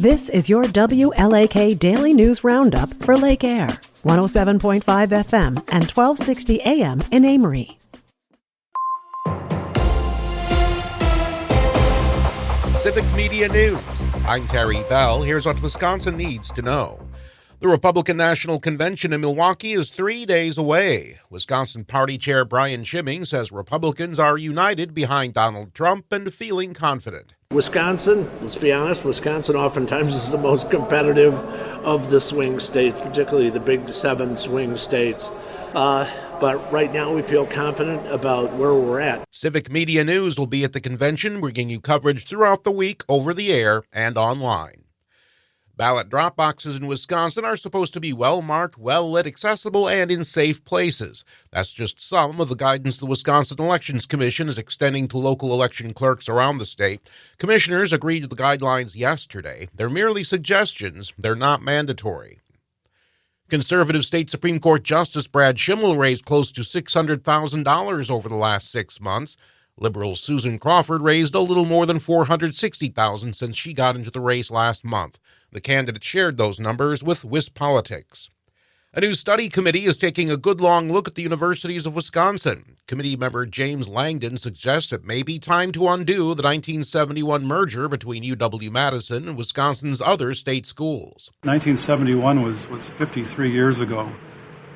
This is your WLAK Daily News Roundup for Lake Air, 107.5 FM and 1260 AM in Amory. Civic Media News. I'm Terry Bell. Here's what Wisconsin needs to know. The Republican National Convention in Milwaukee is 3 days away. Wisconsin Party Chair Brian Schimming says Republicans are united behind Donald Trump and feeling confident. Wisconsin, let's be honest, Wisconsin oftentimes is the most competitive of the swing states, particularly the big 7 swing states. But right now we feel confident about where we're at. Civic Media News will be at the convention, bringing you coverage throughout the week over the air and online. Ballot drop boxes in Wisconsin are supposed to be well-marked, well-lit, accessible, and in safe places. That's just some of the guidance the Wisconsin Elections Commission is extending to local election clerks around the state. Commissioners agreed to the guidelines yesterday. They're merely suggestions. They're not mandatory. Conservative State Supreme Court Justice Brad Schimmel raised close to $600,000 over the last 6 months. Liberal Susan Crawford raised a little more than $460,000 since she got into the race last month. The candidate shared those numbers with WisPolitics. A new study committee is taking a good long look at the universities of Wisconsin. Committee member James Langdon suggests it may be time to undo the 1971 merger between UW-Madison and Wisconsin's other state schools. 1971 was 53 years ago.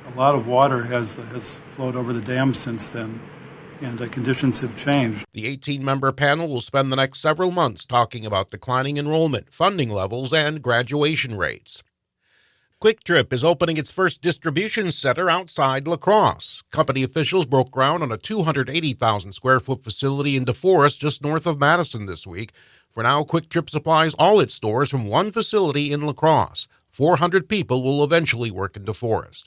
A lot of water has flowed over the dam since then, and conditions have changed. The 18-member panel will spend the next several months talking about declining enrollment, funding levels, and graduation rates. Quick Trip is opening its first distribution center outside La Crosse. Company officials broke ground on a 280,000-square-foot facility in DeForest just north of Madison this week. For now, Quick Trip supplies all its stores from one facility in La Crosse. 400 people will eventually work in DeForest.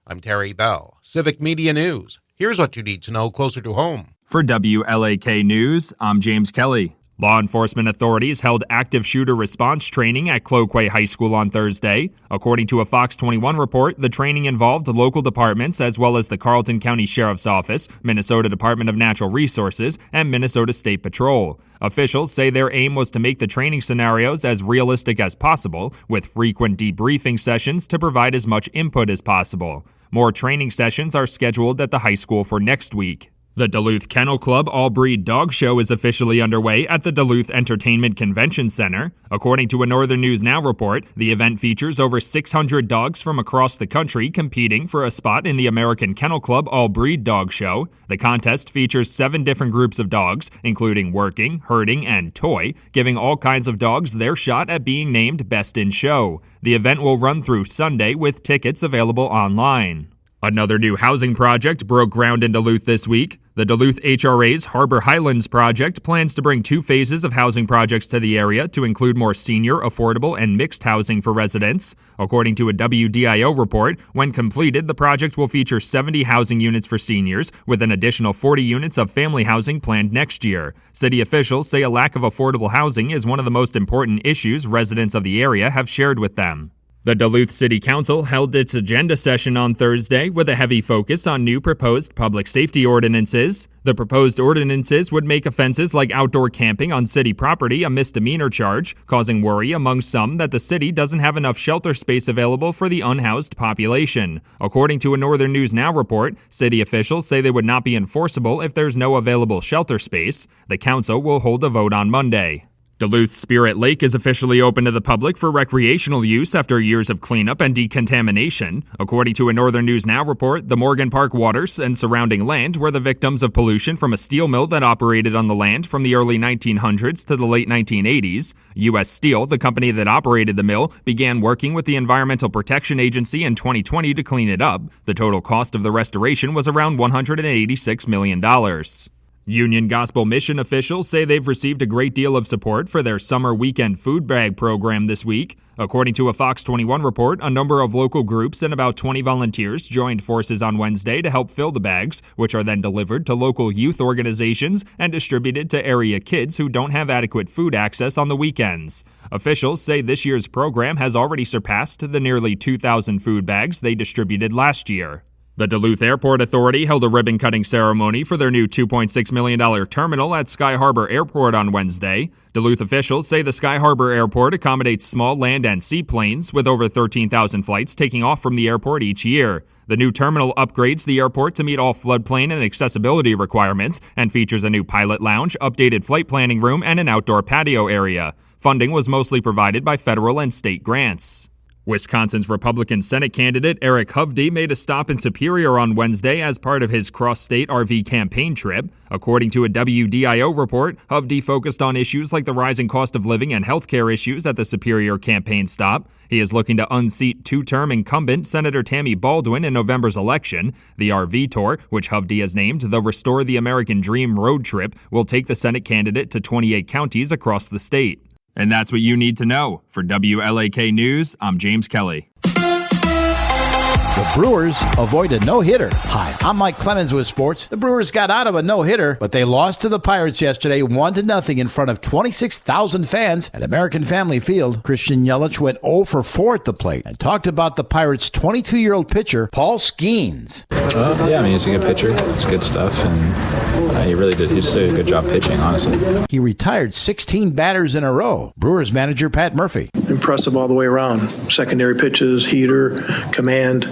I'm Terry Bell, Civic Media News. Here's what you need to know closer to home. For WLAK News, I'm James Kelly. Law enforcement authorities held active shooter response training at Cloquet High School on Thursday. According to a Fox 21 report, the training involved local departments as well as the Carleton County Sheriff's Office, Minnesota Department of Natural Resources, and Minnesota State Patrol. Officials say their aim was to make the training scenarios as realistic as possible, with frequent debriefing sessions to provide as much input as possible. More training sessions are scheduled at the high school for next week. The Duluth Kennel Club All-Breed Dog Show is officially underway at the Duluth Entertainment Convention Center. According to a Northern News Now report, the event features over 600 dogs from across the country competing for a spot in the American Kennel Club All-Breed Dog Show. The contest features 7 different groups of dogs, including working, herding, and toy, giving all kinds of dogs their shot at being named Best in Show. The event will run through Sunday with tickets available online. Another new housing project broke ground in Duluth this week. The Duluth HRA's Harbor Highlands project plans to bring 2 phases of housing projects to the area to include more senior, affordable, and mixed housing for residents. According to a WDIO report, when completed, the project will feature 70 housing units for seniors, with an additional 40 units of family housing planned next year. City officials say a lack of affordable housing is one of the most important issues residents of the area have shared with them. The Duluth City Council held its agenda session on Thursday with a heavy focus on new proposed public safety ordinances. The proposed ordinances would make offenses like outdoor camping on city property a misdemeanor charge, causing worry among some that the city doesn't have enough shelter space available for the unhoused population. According to a Northern News Now report, city officials say they would not be enforceable if there's no available shelter space. The council will hold a vote on Monday. Duluth Spirit Lake is officially open to the public for recreational use after years of cleanup and decontamination. According to a Northern News Now report, the Morgan Park waters and surrounding land were the victims of pollution from a steel mill that operated on the land from the early 1900s to the late 1980s. U.S. Steel, the company that operated the mill, began working with the Environmental Protection Agency in 2020 to clean it up. The total cost of the restoration was around $186 million. Union Gospel Mission officials say they've received a great deal of support for their summer weekend food bag program this week. According to a Fox 21 report, a number of local groups and about 20 volunteers joined forces on Wednesday to help fill the bags, which are then delivered to local youth organizations and distributed to area kids who don't have adequate food access on the weekends. Officials say this year's program has already surpassed the nearly 2,000 food bags they distributed last year. The Duluth Airport Authority held a ribbon-cutting ceremony for their new $2.6 million terminal at Sky Harbor Airport on Wednesday. Duluth officials say the Sky Harbor Airport accommodates small land and seaplanes, with over 13,000 flights taking off from the airport each year. The new terminal upgrades the airport to meet all floodplain and accessibility requirements and features a new pilot lounge, updated flight planning room, and an outdoor patio area. Funding was mostly provided by federal and state grants. Wisconsin's Republican Senate candidate Eric Hovde made a stop in Superior on Wednesday as part of his cross-state RV campaign trip. According to a WDIO report, Hovde focused on issues like the rising cost of living and healthcare issues at the Superior campaign stop. He is looking to unseat two-term incumbent Senator Tammy Baldwin in November's election. The RV tour, which Hovde has named the Restore the American Dream road trip, will take the Senate candidate to 28 counties across the state. And that's what you need to know. For WLAK News, I'm James Kelly. The Brewers avoid a no-hitter. Hi, I'm Mike Clemens with sports. The Brewers got out of a no-hitter, but they lost to the Pirates yesterday 1-0 in front of 26,000 fans at American Family Field. Christian Yelich went 0 for 4 at the plate and talked about the Pirates' 22-year-old pitcher, Paul Skeens. He's a good pitcher. It's good stuff, and he really did. He just did a good job pitching, honestly. He retired 16 batters in a row. Brewers manager Pat Murphy. Impressive all the way around. Secondary pitches, heater, command,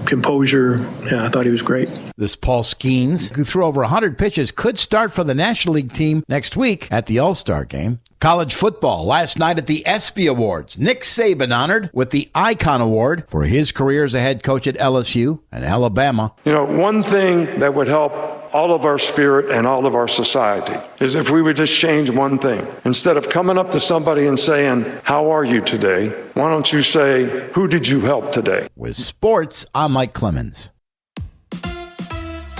composure. Yeah, I thought he was great. This Paul Skeens, who threw over 100 pitches, could start for the National League team next week at the All-Star Game. College football last night at the ESPY Awards. Nick Saban honored with the Icon Award for his career as a head coach at LSU and Alabama. One thing that would help all of our spirit and all of our society is if we would just change one thing. Instead of coming up to somebody and saying, "How are you today?" why don't you say, "Who did you help today?" With sports, I'm Mike Clemens.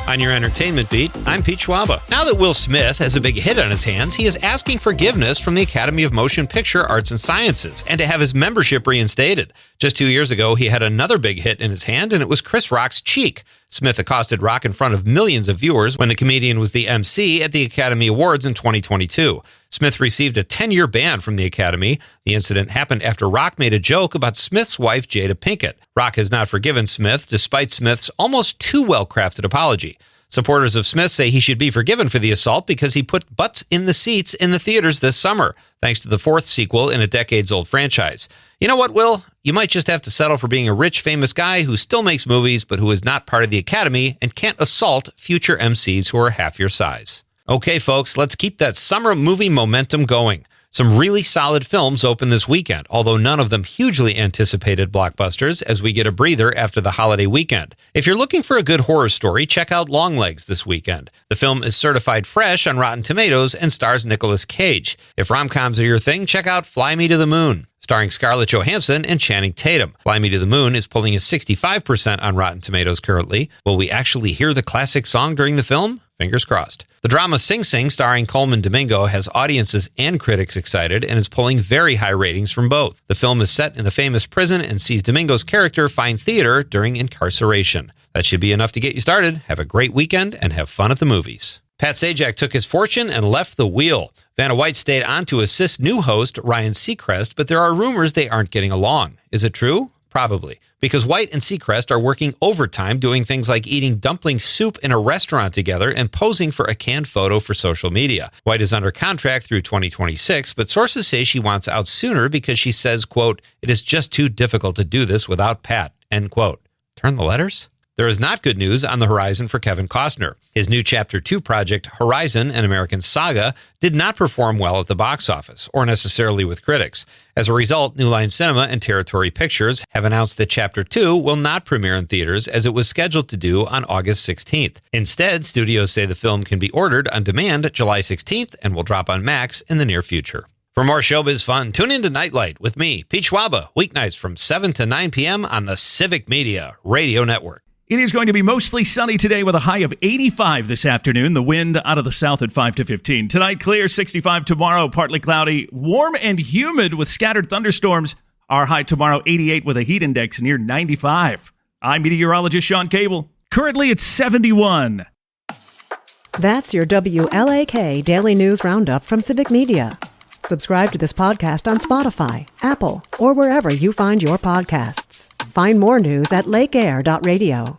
On your entertainment beat, I'm Pete Schwaba. Now that Will Smith has a big hit on his hands, he is asking forgiveness from the Academy of Motion Picture Arts and Sciences and to have his membership reinstated. Just 2 years ago, he had another big hit in his hand, and it was Chris Rock's Cheek. Smith accosted Rock in front of millions of viewers when the comedian was the MC at the Academy Awards in 2022. Smith received a 10-year ban from the Academy. The incident happened after Rock made a joke about Smith's wife, Jada Pinkett. Rock has not forgiven Smith, despite Smith's almost too well-crafted apology. Supporters of Smith say he should be forgiven for the assault because he put butts in the seats in the theaters this summer, thanks to the fourth sequel in a decades-old franchise. You know what, Will? You might just have to settle for being a rich, famous guy who still makes movies, but who is not part of the Academy and can't assault future MCs who are half your size. Okay, folks, let's keep that summer movie momentum going. Some really solid films open this weekend, although none of them hugely anticipated blockbusters, as we get a breather after the holiday weekend. If you're looking for a good horror story, check out Longlegs this weekend. The film is certified fresh on Rotten Tomatoes and stars Nicolas Cage. If rom-coms are your thing, check out Fly Me to the Moon, starring Scarlett Johansson and Channing Tatum. Fly Me to the Moon is pulling a 65% on Rotten Tomatoes currently. Will we actually hear the classic song during the film? Fingers crossed. The drama Sing Sing, starring Coleman Domingo, has audiences and critics excited and is pulling very high ratings from both. The film is set in the famous prison and sees Domingo's character find theater during incarceration. That should be enough to get you started. Have a great weekend and have fun at the movies. Pat Sajak took his fortune and left the wheel. Vanna White stayed on to assist new host Ryan Seacrest, but there are rumors they aren't getting along. Is it true? Probably, because White and Seacrest are working overtime doing things like eating dumpling soup in a restaurant together and posing for a canned photo for social media. White is under contract through 2026, but sources say she wants out sooner because she says, quote, "It is just too difficult to do this without Pat," end quote. Turn the letters? There is not good news on the horizon for Kevin Costner. His new Chapter 2 project, Horizon, an American Saga, did not perform well at the box office, or necessarily with critics. As a result, New Line Cinema and Territory Pictures have announced that Chapter 2 will not premiere in theaters as it was scheduled to do on August 16th. Instead, studios say the film can be ordered on demand July 16th and will drop on Max in the near future. For more showbiz fun, tune in to Nightlight with me, Pete Schwaba, weeknights from 7 to 9 p.m. on the Civic Media Radio Network. It is going to be mostly sunny today with a high of 85 this afternoon. The wind out of the south at 5 to 15. Tonight, clear, 65 tomorrow, partly cloudy, warm and humid with scattered thunderstorms. Our high tomorrow, 88 with a heat index near 95. I'm meteorologist Sean Cable. Currently, it's 71. That's your WLAK Daily News Roundup from Civic Media. Subscribe to this podcast on Spotify, Apple, or wherever you find your podcasts. Find more news at lakeair.radio.